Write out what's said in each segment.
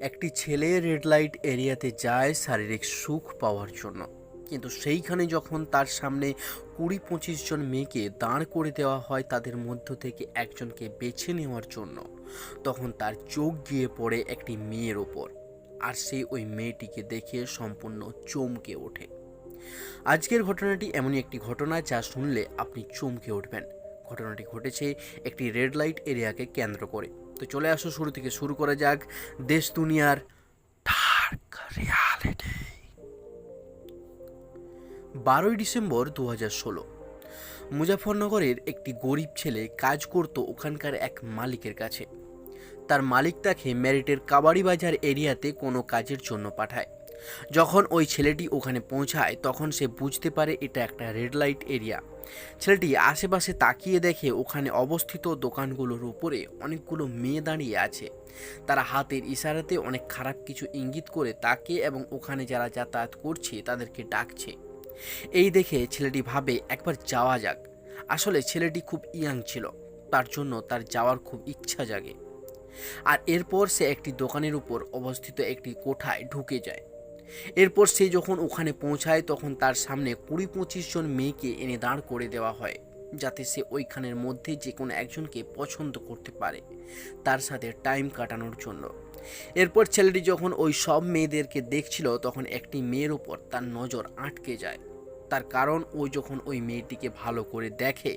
একটি ছেলে red light এরিয়াতে যায় শারীরিক সুখ পাওয়ার জন্য, কিন্তু সেইখানে যখন তার সামনে 20-25 জন মেয়েকে দাঁড় করে দেওয়া হয় তাদের মধ্য থেকে একজনকে বেছে নেওয়ার জন্য, তখন তার চোখ গিয়ে পড়ে একটি মেয়ের ওপর। আর সে ওই মেয়েটিকে দেখে সম্পূর্ণ চমকে ওঠে। আজকের ঘটনাটি এমনই একটি ঘটনা যা শুনলে আপনি চমকে উঠবেন। ঘটনাটি ঘটেছে একটি রেড লাইট এরিয়াকে কেন্দ্র করে। তো চলে আসো, শুরু থেকে শুরু করা যাক দেশ দুনিয়ার ডার্ক রিয়ালিটি। 12ই ডিসেম্বর 2016, মুজাফরনগরের একটি গরিব ছেলে কাজ করত ওখানকার এক মালিকের কাছে। তার মালিক তাকে মেরিটের কাবাডি বাজার এরিয়াতে কোনো কাজের জন্য পাঠায়। যখন ওই ছেলেটি ওখানে পৌঁছায় তখন সে বুঝতে পারে এটা একটা রেড লাইট এরিয়া। ছেলেটি আশেপাশে তাকিয়ে দেখে ওখানে অবস্থিত দোকানগুলোর উপরে অনেকগুলো মেয়ে দাঁড়িয়ে আছে। তারা হাতের ইশারাতে অনেক খারাপ কিছু ইঙ্গিত করে তাকে এবং ওখানে যারা যাতায়াত করছে তাদেরকে ডাকছে। এই দেখে ছেলেটি ভাবে একবার যাওয়া যাক। আসলে ছেলেটি খুব ইয়াং ছিল, তার জন্য তার যাওয়ার খুব ইচ্ছা জাগে। আর এরপর সে একটি দোকানের উপর অবস্থিত একটি কোঠায় ঢুকে যায়। এরপর সে যখন ওখানে পৌঁছায় তখন তার সামনে 20-25 জন মেয়েকে এনে দাঁড় করে দেওয়া হয়, যাতে সে ওইখানের মধ্যে যে কোনো একজনকে পছন্দ করতে পারে তার সাথে টাইম কাটানোর জন্য। এরপর ছেলেটি যখন ওই সব মেয়েদেরকে দেখছিল তখন একটি মেয়ের ওপর তার নজর আটকে যায়। তার কারণ ও যখন ওই মেয়েটিকে ভালো করে দেখে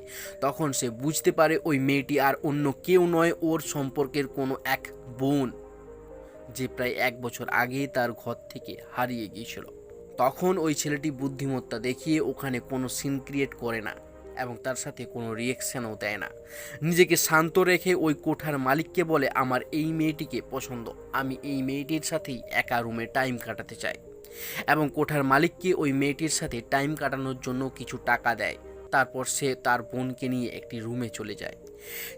তখন সে বুঝতে পারে ওই মেয়েটি আর অন্য কেউ নয়, ওর সম্পর্কের কোনো এক বোন, যে প্রায় 1 বছর আগেই তার ঘর থেকে হারিয়ে গিয়েছিল। তখন ওই ছেলেটি বুদ্ধিমত্তা দেখিয়ে ওখানে কোনো সিন ক্রিয়েট করে না এবং তার সাথে কোনো রিয়েকশনও দেয় না। নিজেকে শান্ত রেখে ওই কোঠার মালিককে বলে, আমার এই মেয়েটিকে পছন্দ, আমি এই মেয়েটির সাথেই একা রুমে টাইম কাটাতে চাই। এবং কোঠার মালিককে ওই মেয়েটির সাথে টাইম কাটানোর জন্য কিছু টাকা দেয়। তারপর সে তার বোনকে নিয়ে একটি রুমে চলে যায়।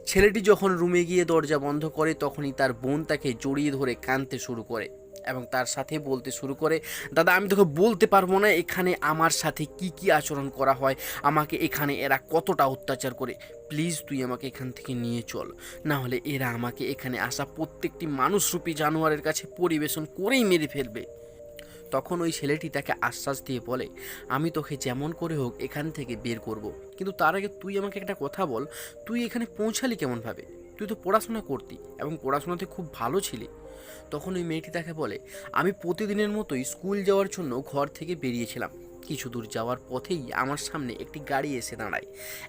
ছেলেটি যখন রুমে গিয়ে দরজা বন্ধ করে তখনই তার বোন তাকে জড়িয়ে ধরে কাঁদতে শুরু করে এবং তার সাথে বলতে শুরু করে, দাদা আমি তোকে বলতে পারবো না এখানে আমার সাথে কি কি আচরণ করা হয়, আমাকে এখানে এরা কতটা অত্যাচার করে, প্লিজ তুই আমাকে এখান থেকে নিয়ে চল, না হলে এরা আমাকে এখানে আসা প্রত্যেকটি মানুষরূপী জানোয়ারের কাছে পরিবেশন করেই মেরে ফেলবে। তখন ওই ছেলেটি তাকে আশ্বাস দিয়ে বলে, আমি তোকে যেমন করে হোক এখান থেকে বের করব, কিন্তু তার আগে তুই আমাকে একটা কথা বল, তুই এখানে পৌঁছালি কেমনভাবে? তুই তো পড়াশোনা করতি এবং পড়াশোনাতে খুব ভালো ছিলি। তখন ওই মেয়েটি তাকে বলে, আমি প্রতিদিনের মতোই স্কুল যাওয়ার জন্য ঘর থেকে বেরিয়েছিলাম। কিছু দূর যাওয়ার পথেই আমার সামনে একটি গাড়ি এসে দাঁড়ায়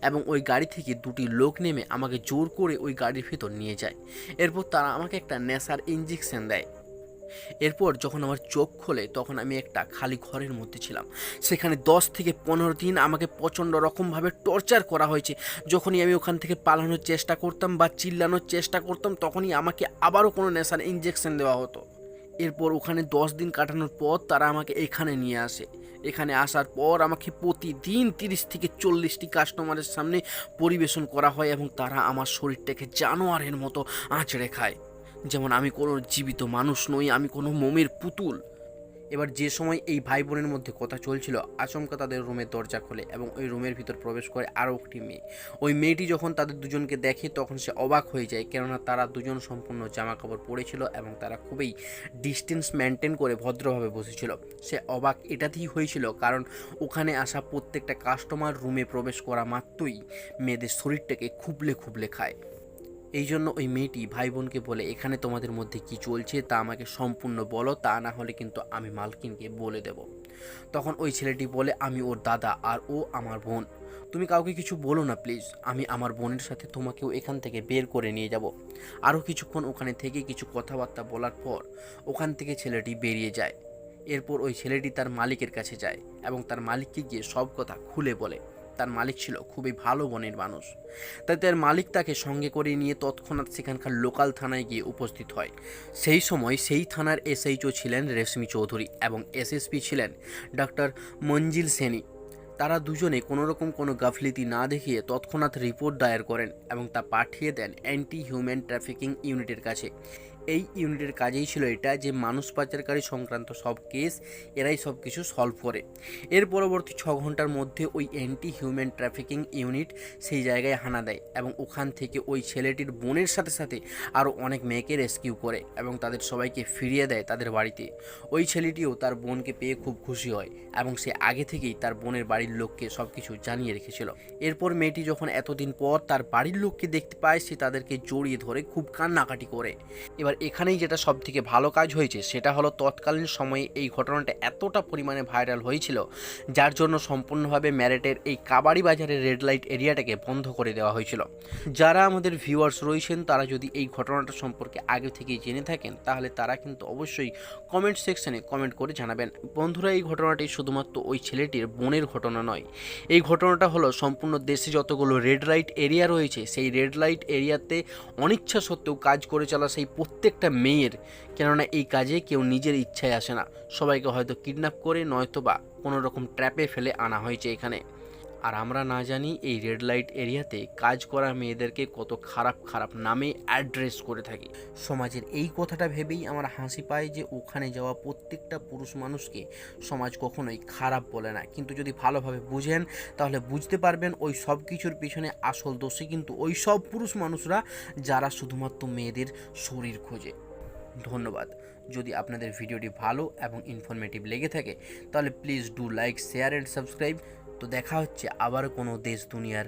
এবং ওই গাড়ি থেকে দুটি লোক নেমে আমাকে জোর করে ওই গাড়ির ভিতর নিয়ে যায়। এরপর তারা আমাকে একটা নেশার ইঞ্জেকশন দেয়। এরপর যখন আমার চোখ খোলে তখন আমি একটা খালি ঘরের মধ্যে ছিলাম। সেখানে 10 থেকে 15 দিন আমাকে প্রচণ্ড রকমভাবে টর্চার করা হয়েছে। যখনই আমি ওখান থেকে পালানোর চেষ্টা করতাম বা চিল্লানোর চেষ্টা করতাম তখনই আমাকে আবারও কোনো নেশার ইঞ্জেকশন দেওয়া হতো। এরপর ওখানে 10 দিন কাটানোর পর তারা আমাকে এখানে নিয়ে আসে। এখানে আসার পর আমাকে প্রতিদিন 30 থেকে 40টি কাস্টমারের সামনে পরিবেশন করা হয় এবং তারা আমার শরীরটাকে জানোয়ারের মতো আঁচড়ে খায়, যেমন আমি কোনো জীবিত মানুষ নই, আমি কোনো মোমের পুতুল। এবার যে সময় এই ভাই বোনের মধ্যে কথা চলছিল আচমকা তাদের রুমের দরজা খোলে এবং ওই রুমের ভিতর প্রবেশ করে আরও একটি মেয়ে। ওই মেয়েটি যখন তাদের দুজনকে দেখে তখন সে অবাক হয়ে যায়, কেননা তারা দুজন সম্পূর্ণ জামা কাপড় পরেছিল এবং তারা খুবই ডিস্টেন্স মেনটেন করে ভদ্রভাবে বসেছিল। সে অবাক এটাতেই হয়েছিল কারণ ওখানে আসা প্রত্যেকটা কাস্টমার রুমে প্রবেশ করা মাত্রই মেয়েদের শরীরটাকে খুবলে খুবলে খায়। এই জন্য ওই মেয়েটি ভাই বোনকে বলে, এখানে তোমাদের মধ্যে কি চলছে তা আমাকে সম্পূর্ণ বলো, তা না হলে কিন্তু আমি মালকিনকে বলে দেব। তখন ওই ছেলেটি বলে, আমি ওর দাদা আর ও আমার বোন, তুমি কাউকে কিছু বলো না প্লিজ, আমি আমার বোনের সাথে তোমাকেও এখান থেকে বের করে নিয়ে যাব। আরও কিছুক্ষণ ওখানে থেকে কিছু কথাবার্তা বলার পর ওখান থেকে ছেলেটি বেরিয়ে যায়। এরপর ওই ছেলেটি তার মালিকের কাছে যায় এবং তার মালিককে গিয়ে সব কথা খুলে বলে। তার মালিক ছিল খুবই ভালো মনের মানুষ, তাই তার মালিক তাকে সঙ্গে করে নিয়ে তৎক্ষণাৎ সেখানকার লোকাল থানায় গিয়ে উপস্থিত হয়। সেই সময় সেই থানার এসএইচও ছিলেন রেশমি চৌধুরী এবং এসএসপি ছিলেন ডক্টর মঞ্জিল সেনি। তারা দুজনে কোনোরকম কোনো গাফিলতি না দেখিয়ে তৎক্ষণাৎ রিপোর্ট দায়ের করেন এবং তা পাঠিয়ে দেন অ্যান্টি হিউম্যান ট্রাফিকিং ইউনিটের কাছে। এই ইউনিটের কাজেই ছিল এটা যে মানুষ পাচারকারী সংক্রান্ত সব কেস এরাই সব কিছু সলভ করে। এর পরবর্তী 6 ঘন্টার মধ্যে ওই অ্যান্টি হিউম্যান ট্রাফিকিং ইউনিট সেই জায়গায় হানা দেয় এবং ওখান থেকে ওই ছেলেটির বোনের সাথে সাথে আরও অনেক মেয়েকে রেস্কিউ করে এবং তাদের সবাইকে ফিরিয়ে দেয় তাদের বাড়িতে। ওই ছেলেটিও তার বোনকে পেয়ে খুব খুশি হয় এবং সে আগে থেকেই তার বোনের বাড়ির লোককে সব কিছু জানিয়ে রেখেছিল। এরপর মেয়েটি যখন এতদিন পর তার বাড়ির লোককে দেখতে পায়, সে তাদেরকে জড়িয়ে ধরে খুব কান্নাকাটি করে। এবার এখানেই যেটা সব থেকে ভালো কাজ হয়েছে সেটা হলো তৎকালীন সময়ে এই ঘটনাটা এতটা পরিমাণে ভাইরাল হয়েছিল যার জন্য সম্পূর্ণভাবে মেরঠের এই কাবাডি বাজারের রেড লাইট এরিয়াটাকে বন্ধ করে দেওয়া হয়েছিল। যারা আমাদের ভিউয়ার্স রয়েছেন তারা যদি এই ঘটনাটা সম্পর্কে আগে থেকেই জেনে থাকেন তাহলে তারা কিন্তু অবশ্যই কমেন্ট সেকশনে কমেন্ট করে জানাবেন। বন্ধুরা, এই ঘটনাটি শুধুমাত্র ওই ছেলেটির বোনের ঘটনা নয়, এই ঘটনাটা হলো সম্পূর্ণ দেশে যতগুলো রেড লাইট এরিয়া রয়েছে সেই রেড লাইট এরিয়াতে অনিচ্ছা সত্ত্বেও কাজ করে চলা সেই প্রত্যেকটা মেয়ের। কেননা এই কাজে কেউ নিজের ইচ্ছায় আসে না, সবাইকে হয়তো কিডন্যাপ করে নয়তো বা কোনো রকম ট্র্যাপে ফেলে আনা হয়েছে এখানে। আর আমরা না জানি এই রেড লাইট এরিয়াতে কাজ করা মেয়েদেরকে কত খারাপ খারাপ নামে অ্যাড্রেস করে থাকি। সমাজের এই কথাটা ভেবেই আমার হাসি পায় যে ওখানে যাওয়া প্রত্যেকটা পুরুষ মানুষকে সমাজ কখনোই খারাপ বলে না, কিন্তু যদি ভালোভাবে বুঝেন তাহলে বুঝতে পারবেন ওই সব কিছুর পিছনে আসল দোষী কিন্তু ওই সব পুরুষ মানুষরা যারা শুধুমাত্র মেয়েদের শরীর খোঁজে। ধন্যবাদ। যদি আপনাদের ভিডিওটি ভালো এবং ইনফরমেটিভ লেগে থাকে তাহলে please do like, share and subscribe. তো দেখা হচ্ছে আবার কোনো দেশ দুনিয়ার